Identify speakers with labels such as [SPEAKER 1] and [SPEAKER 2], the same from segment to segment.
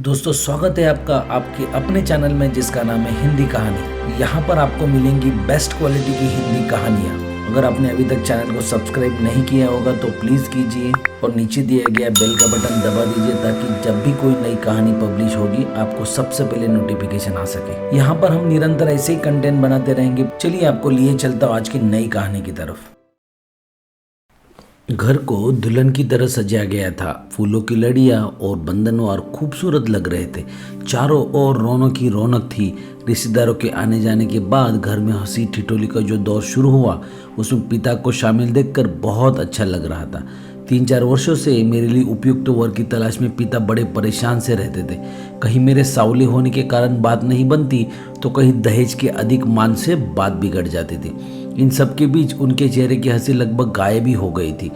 [SPEAKER 1] दोस्तों स्वागत है आपका आपके अपने चैनल में जिसका नाम है हिंदी कहानी। यहाँ पर आपको मिलेंगी बेस्ट क्वालिटी की हिंदी कहानियाँ। अगर आपने अभी तक चैनल को सब्सक्राइब नहीं किया होगा तो प्लीज़ कीजिए और नीचे दिया गया बेल का बटन दबा दीजिए ताकि जब भी कोई नई कहानी पब्लिश होगी आपको सबसे पहले नोटिफिकेशन आ सके। यहाँ पर हम निरंतर ऐसे ही कंटेंट बनाते रहेंगे। चलिए आपको लिए चलता हूँ आज की नई कहानी की तरफ। घर को दुल्हन की तरह सजाया गया था। फूलों की लड़ियाँ और बंधनवार खूबसूरत लग रहे थे। चारों ओर रौनक ही रौनक थी। रिश्तेदारों के आने जाने के बाद घर में हंसी ठिठोली का जो दौर शुरू हुआ उसमें पिता को शामिल देखकर बहुत अच्छा लग रहा था। 3-4 वर्षों से मेरे लिए उपयुक्त वर की तलाश में पिता बड़े परेशान से रहते थे। कहीं मेरे सावले होने के कारण बात नहीं बनती तो कहीं दहेज के अधिक मान से बात बिगड़ जाती थी। इन सब के बीच उनके चेहरे की हंसी लगभग गायब ही हो गई थी।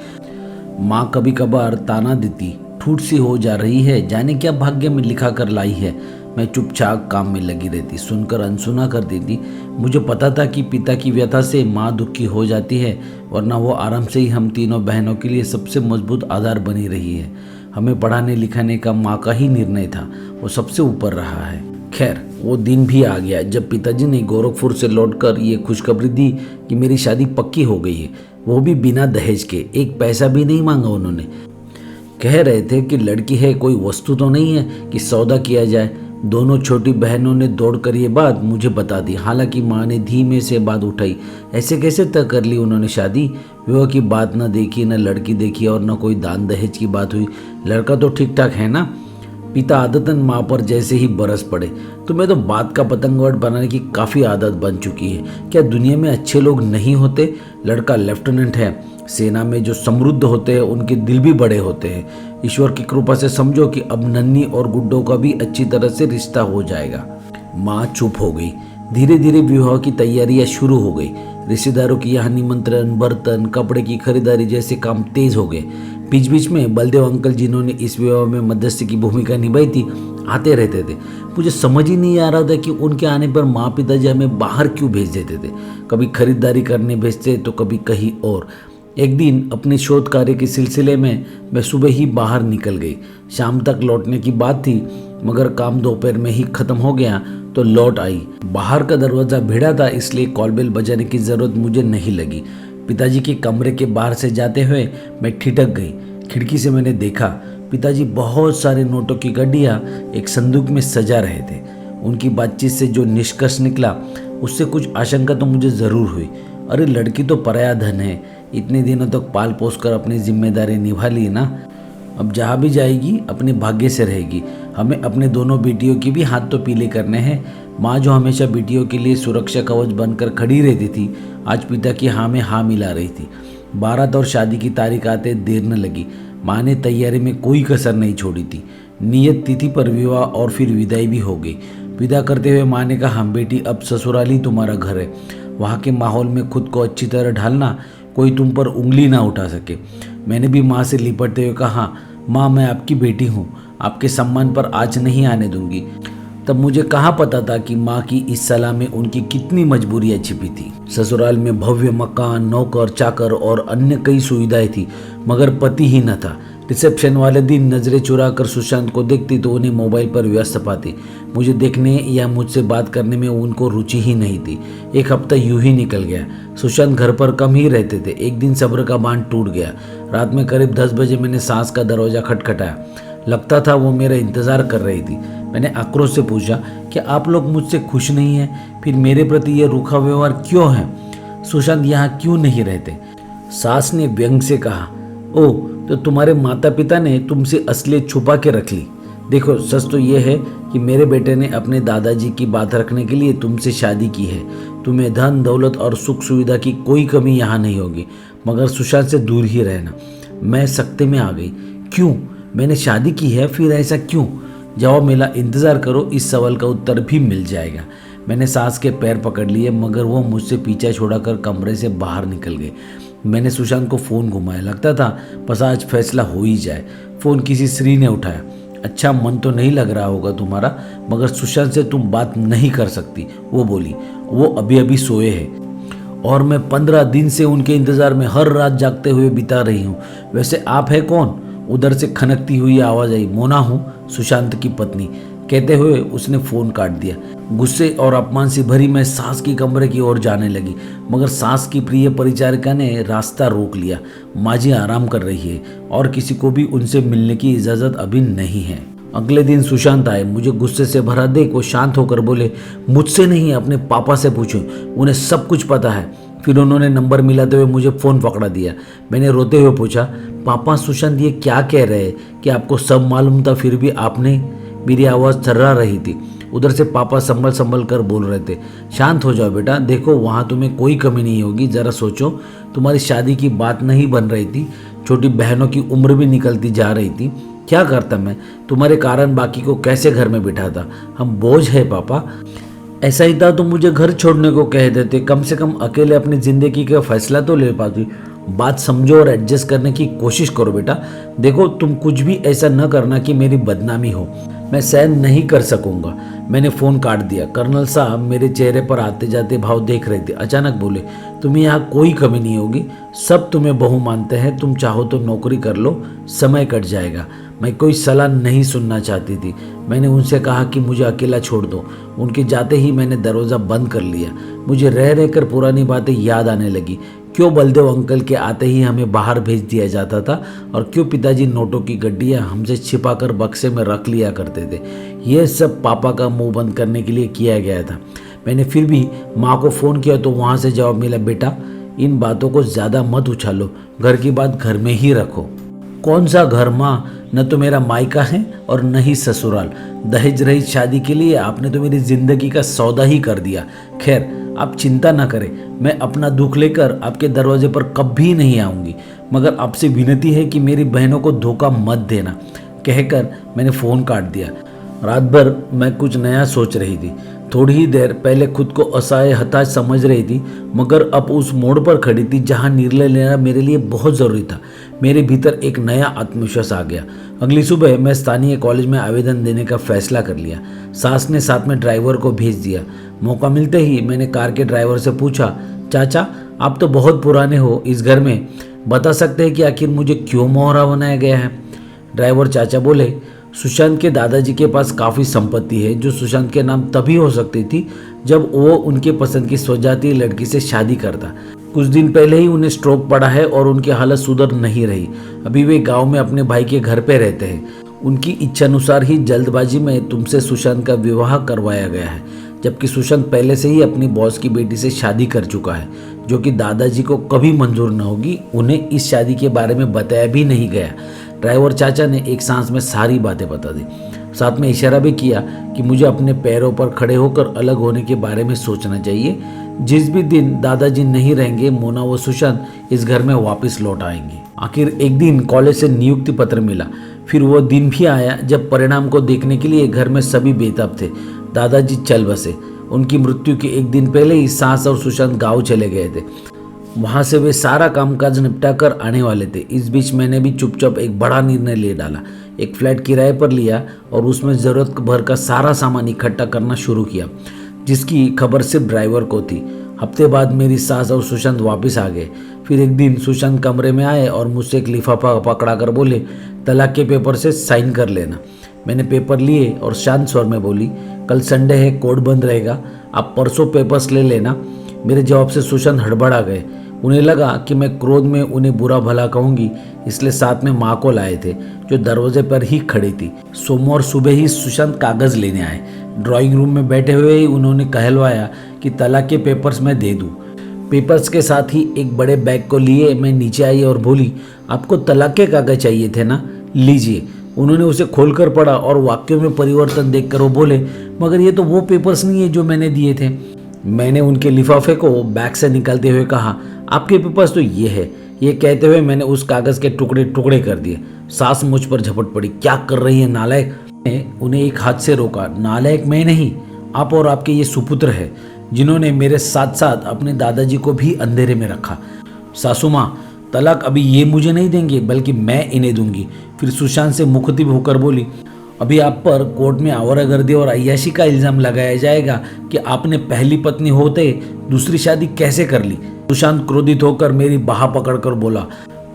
[SPEAKER 1] माँ कभी कभार ताना देती, ठूठ सी हो जा रही है, जाने क्या भाग्य में लिखा कर लाई है। मैं चुपचाप काम में लगी रहती, सुनकर अनसुना कर देती। मुझे पता था कि पिता की व्यथा से माँ दुखी हो जाती है, वरना वो आराम से ही हम तीनों बहनों के लिए सबसे मजबूत आधार बनी रही है। हमें पढ़ाने लिखाने का माँ का ही निर्णय था, वो सबसे ऊपर रहा है। खैर वो दिन भी आ गया जब पिताजी ने गोरखपुर से लौटकर ये खुशखबरी दी कि मेरी शादी पक्की हो गई है, वो भी बिना दहेज के। एक पैसा भी नहीं मांगा उन्होंने। कह रहे थे कि लड़की है, कोई वस्तु तो नहीं है कि सौदा किया जाए। दोनों छोटी बहनों ने दौड़कर ये बात मुझे बता दी। हालांकि माँ ने धीमे से बात उठाई, ऐसे कैसे तय कर ली उन्होंने शादी? विवाह की बात न देखी, न लड़की देखी और न कोई दान दहेज की बात हुई। लड़का तो ठीक ठाक है ना? पिता आदतन माँ पर जैसे ही बरस पड़े। तुम्हें तो बात का पतंगवट बनाने की काफ़ी आदत बन चुकी है। क्या दुनिया में अच्छे लोग नहीं होते? लड़का लेफ्टिनेंट है। सेना में जो समृद्ध होते हैं उनके दिल भी बड़े होते हैं। ईश्वर की कृपा से समझो कि अब नन्ही और गुड्डों का भी अच्छी तरह से रिश्ता हो जाएगा। माँ चुप हो गई। धीरे धीरे विवाह की तैयारियां शुरू हो गई। रिश्तेदारों की यहाँ निमंत्रण, बर्तन, कपड़े की खरीदारी जैसे काम तेज हो गए। बीच बीच में बलदेव अंकल जिन्होंने इस विवाह में मध्यस्थी की भूमिका निभाई थी आते रहते थे। मुझे समझ ही नहीं आ रहा था कि उनके आने पर माँ पिताजी हमें बाहर क्यों भेज देते थे। कभी खरीदारी करने भेजते तो कभी कहीं और। एक दिन अपने शोध कार्य के सिलसिले में मैं सुबह ही बाहर निकल गई। शाम तक लौटने की बात थी मगर काम दोपहर में ही खत्म हो गया तो लौट आई। बाहर का दरवाज़ा भिड़ा था इसलिए कॉल बेल बजाने की ज़रूरत मुझे नहीं लगी। पिताजी के कमरे के बाहर से जाते हुए मैं ठिठक गई। खिड़की से मैंने देखा पिताजी बहुत सारे नोटों की गड्डियाँ एक संदूक में सजा रहे थे। उनकी बातचीत से जो निष्कर्ष निकला उससे कुछ आशंका तो मुझे ज़रूर हुई। अरे लड़की तो पराया धन है, इतने दिनों तक पाल पोस कर अपनी जिम्मेदारी निभा ली ना, अब जहाँ भी जाएगी अपने भाग्य से रहेगी। हमें अपने दोनों बेटियों की भी हाथ तो पीले करने हैं। माँ जो हमेशा बेटियों के लिए सुरक्षा कवच बनकर खड़ी रहती थी आज पिता की हाँ में हाँ मिला रही थी। बारात और शादी की तारीख आते देर न लगी। माँ ने तैयारी में कोई कसर नहीं छोड़ी थी। नियत तिथि पर विवाह और फिर विदाई भी हो गई। विदा करते हुए माँ ने कहा, हाँ बेटी अब ससुराल ही तुम्हारा घर है। वहाँ के माहौल में खुद को अच्छी तरह ढालना, कोई तुम पर उंगली ना उठा सके। मैंने भी माँ से लिपटते हुए कहा, माँ मैं आपकी बेटी हूँ, आपके सम्मान पर आँच नहीं आने दूंगी। तब मुझे कहाँ पता था कि माँ की इस सलाह में उनकी कितनी मजबूरियाँ छिपी थी। ससुराल में भव्य मकान, नौकर चाकर और अन्य कई सुविधाएं थी मगर पति ही न था। रिसेप्शन वाले दिन नजरें चुरा कर सुशांत को देखती तो उन्हें मोबाइल पर व्यस्त पाती। मुझे देखने या मुझसे बात करने में उनको रुचि ही नहीं थी। एक हफ्ता यूं ही निकल गया। सुशांत घर पर कम ही रहते थे। एक दिन सब्र का बांध टूट गया। रात में करीब 10 बजे मैंने सास का दरवाजा खटखटाया। लगता था वो मेरा इंतजार कर रही थी। मैंने आक्रोश से पूछा, क्या आप लोग मुझसे खुश नहीं हैं? फिर मेरे प्रति ये रूखा व्यवहार क्यों है? सुशांत यहाँ क्यों नहीं रहते? सास ने व्यंग से कहा, ओह तो तुम्हारे माता पिता ने तुमसे असलियत छुपा के रख ली। देखो सच तो ये है कि मेरे बेटे ने अपने दादाजी की बात रखने के लिए तुमसे शादी की है। तुम्हें धन दौलत और सुख सुविधा की कोई कमी यहाँ नहीं होगी मगर सुशांत से दूर ही रहना। मैं सख्ते में आ गई। क्यों? मैंने शादी की है, फिर ऐसा क्यों? जवाब मिला, इंतज़ार करो, इस सवाल का उत्तर भी मिल जाएगा। मैंने सास के पैर पकड़ लिए मगर वो मुझसे पीछा छोड़ाकर कमरे से बाहर निकल गए। मैंने सुशांत को फ़ोन घुमाया। लगता था बस आज फैसला हो ही जाए। फ़ोन किसी स्त्री ने उठाया। अच्छा मन तो नहीं लग रहा होगा तुम्हारा मगर सुशांत से तुम बात नहीं कर सकती, वो बोली। वो अभी अभी सोए हैं और मैं 15 दिन से उनके इंतज़ार में हर रात जागते हुए बिता रही हूँ। वैसे आप है कौन? उधर से खनकती हुई आवाज आई, मोना हूँ, सुशांत की पत्नी, कहते हुए उसने फोन काट दिया। गुस्से और अपमान से भरी मैं सास की कमरे की ओर जाने लगी, मगर सास की प्रिय परिचारिका ने रास्ता रोक लिया। माँ जी आराम कर रही है और किसी को भी उनसे मिलने की इजाज़त अभी नहीं है। अगले दिन सुशांत आए, मुझे गुस्से से भरा देख वो शांत होकर बोले, मुझसे नहीं अपने पापा से पूछो, उन्हें सब कुछ पता है। फिर उन्होंने नंबर मिलाते हुए मुझे फ़ोन पकड़ा दिया। मैंने रोते हुए पूछा, पापा सुशांत ये क्या कह रहे हैं कि आपको सब मालूम था फिर भी आपने? मेरी आवाज़ थर्रा रही थी। उधर से पापा संभल संभल कर बोल रहे थे, शांत हो जाओ बेटा, देखो वहाँ तुम्हें कोई कमी नहीं होगी, ज़रा सोचो, तुम्हारी शादी की बात नहीं बन रही थी, छोटी बहनों की उम्र भी निकलती जा रही थी, क्या करता मैं, तुम्हारे कारण बाकी को कैसे घर में बिठाता, हम बोझ है पापा। ऐसा ही था तो मुझे घर छोड़ने को कह देते, कम से कम अकेले अपनी ज़िंदगी का फैसला तो ले पाती। बात समझो और एडजस्ट करने की कोशिश करो बेटा, देखो तुम कुछ भी ऐसा न करना कि मेरी बदनामी हो, मैं सहन नहीं कर सकूंगा। मैंने फ़ोन काट दिया। कर्नल साहब मेरे चेहरे पर आते जाते भाव देख रहे थे। अचानक बोले, तुम्हें यहाँ कोई कमी नहीं होगी, सब तुम्हें बहू मानते हैं, तुम चाहो तो नौकरी कर लो, समय कट जाएगा। मैं कोई सलाह नहीं सुनना चाहती थी। मैंने उनसे कहा कि मुझे अकेला छोड़ दो। उनके जाते ही मैंने दरवाज़ा बंद कर लिया। मुझे रह रह कर पुरानी बातें याद आने लगी। क्यों बलदेव अंकल के आते ही हमें बाहर भेज दिया जाता था और क्यों पिताजी नोटों की गड्डियाँ हमसे छिपाकर बक्से में रख लिया करते थे। यह सब पापा का मुंह बंद करने के लिए किया गया था। मैंने फिर भी माँ को फ़ोन किया तो वहाँ से जवाब मिला, बेटा इन बातों को ज़्यादा मत उछालो, घर की बात घर में ही रखो। कौन सा घर माँ, न तो मेरा मायका है और न ही ससुराल। दहेज रहित शादी के लिए आपने तो मेरी जिंदगी का सौदा ही कर दिया। खैर आप चिंता ना करें, मैं अपना दुख लेकर आपके दरवाजे पर कभी नहीं आऊँगी, मगर आपसे विनती है कि मेरी बहनों को धोखा मत देना। कहकर मैंने फ़ोन काट दिया। रात भर मैं कुछ नया सोच रही थी। थोड़ी ही देर पहले खुद को असहाय हताश समझ रही थी, मगर अब उस मोड़ पर खड़ी थी जहां निर्णय लेना मेरे लिए बहुत ज़रूरी था। मेरे भीतर एक नया आत्मविश्वास आ गया। अगली सुबह मैं स्थानीय कॉलेज में आवेदन देने का फैसला कर लिया। सास ने साथ में ड्राइवर को भेज दिया। मौका मिलते ही मैंने कार के ड्राइवर से पूछा, चाचा आप तो बहुत पुराने हो इस घर में, बता सकते हैं कि आखिर मुझे क्यों मोहरा बनाया गया है? ड्राइवर चाचा बोले, सुशांत के दादाजी के पास काफ़ी संपत्ति है जो सुशांत के नाम तभी हो सकती थी जब वो उनके पसंद की स्वजातीय लड़की से शादी करता। कुछ दिन पहले ही उन्हें स्ट्रोक पड़ा है और उनकी हालत सुधर नहीं रही। अभी वे गांव में अपने भाई के घर पे रहते हैं। उनकी इच्छानुसार ही जल्दबाजी में तुमसे सुशांत का विवाह करवाया गया है, जबकि सुशांत पहले से ही अपनी बॉस की बेटी से शादी कर चुका है, जो कि दादाजी को कभी मंजूर न होगी। उन्हें इस शादी के बारे में बताया भी नहीं गया। ड्राइवर चाचा ने एक सांस में सारी बातें बता दी, साथ में इशारा भी किया कि मुझे अपने पैरों पर खड़े होकर अलग होने के बारे में सोचना चाहिए। जिस भी दिन दादाजी नहीं रहेंगे, मोना व सुशांत इस घर में वापस लौट आएंगे। आखिर एक दिन कॉलेज से नियुक्ति पत्र मिला। फिर वो दिन भी आया जब परिणाम को देखने के लिए घर में सभी बेताब थे। दादाजी चल बसे। उनकी मृत्यु के एक दिन पहले ही सास और सुशांत गाँव चले गए थे। वहाँ से वे सारा कामकाज निपटा कर आने वाले थे। इस बीच मैंने भी चुपचाप एक बड़ा निर्णय ले डाला। एक फ्लैट किराए पर लिया और उसमें ज़रूरत भर का सारा सामान इकट्ठा करना शुरू किया, जिसकी खबर सिर्फ ड्राइवर को थी। हफ्ते बाद मेरी सास और सुशांत वापस आ गए। फिर एक दिन सुशांत कमरे में आए और मुझसे एक लिफाफा पकड़ा कर बोले, तलाक के पेपर से साइन कर लेना। मैंने पेपर लिए और शांत स्वर में बोली, कल संडे है, कोर्ट बंद रहेगा, आप परसों पेपर्स ले लेना। मेरे जवाब से सुशांत हड़बड़ा गए। उन्हें लगा कि मैं क्रोध में उन्हें बुरा भला कहूँगी, इसलिए साथ में माँ को लाए थे, जो दरवाजे पर ही खड़ी थी। सोमवार सुबह ही सुशांत कागज़ लेने आए। ड्राइंग रूम में बैठे हुए ही उन्होंने कहलवाया कि तलाक के पेपर्स मैं दे दूँ। पेपर्स के साथ ही एक बड़े बैग को लिए मैं नीचे आई और बोली, आपको तलाक के कागज़ चाहिए थे ना, लीजिए। उन्होंने उसे खोलकर पढ़ा और वाक्यों में परिवर्तन देखकर वो बोले, मगर ये तो वो पेपर्स नहीं है जो मैंने दिए थे। मैंने उनके लिफाफे को बैग से निकालते हुए कहा, आपके पेपर्स तो ये है। ये कहते हुए मैंने उस कागज़ के टुकड़े टुकड़े कर दिए। सास मुझ पर झपट पड़ी, क्या कर रही है नालायक? मैंने उन्हें एक हाथ से रोका, नालायक मैं नहीं, आप और आपके ये सुपुत्र है, जिन्होंने मेरे साथ साथ अपने दादाजी को भी अंधेरे में रखा। सासू माँ, तलाक अभी ये मुझे नहीं देंगे, बल्कि मैं इन्हें दूंगी। फिर सुशांत से मुखतिब होकर बोली, अभी आप पर कोर्ट में आवारागर्दी और अय्याशी का इल्ज़ाम लगाया जाएगा कि आपने पहली पत्नी होते दूसरी शादी कैसे कर ली। सुशांत क्रोधित होकर मेरी बाह पकड़कर बोला,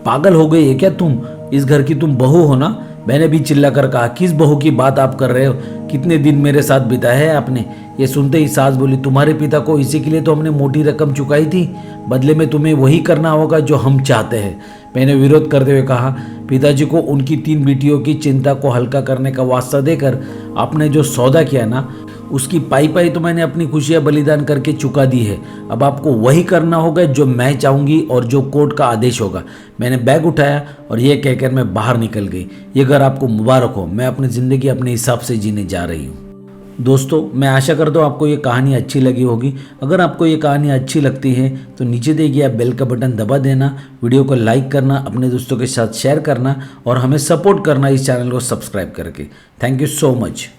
[SPEAKER 1] पागल हो गई है क्या तुम? इस घर की तुम बहू हो ना? मैंने भी चिल्लाकर कहा। किस बहू की बात आप कर रहे हो? कितने दिन मेरे साथ बिताए हैं आपने? ये सुनते ही सास बोली, तुम्हारे पिता को इसी के लिए तो हमने मोटी रकम चुकाई थी, बदले में तुम्हें वही करना होगा जो हम चाहते हैं। मैंने विरोध करते हुए कहा, पिताजी को उनकी 3 बेटियों की चिंता को हल्का करने का वास्ता देकर आपने जो सौदा किया ना, उसकी पाई पाई तो मैंने अपनी खुशियां बलिदान करके चुका दी है। अब आपको वही करना होगा जो मैं चाहूँगी और जो कोर्ट का आदेश होगा। मैंने बैग उठाया और ये कहकर मैं बाहर निकल गई। ये घर आपको मुबारक हो, मैं अपनी ज़िंदगी अपने हिसाब से जीने जा रही हूँ। दोस्तों, मैं आशा करता हूँ आपको ये कहानी अच्छी लगी होगी। अगर आपको ये कहानी अच्छी लगती है तो नीचे दिए गए बेल का बटन दबा देना, वीडियो को लाइक करना, अपने दोस्तों के साथ शेयर करना और हमें सपोर्ट करना इस चैनल को सब्सक्राइब करके। Thank you so much.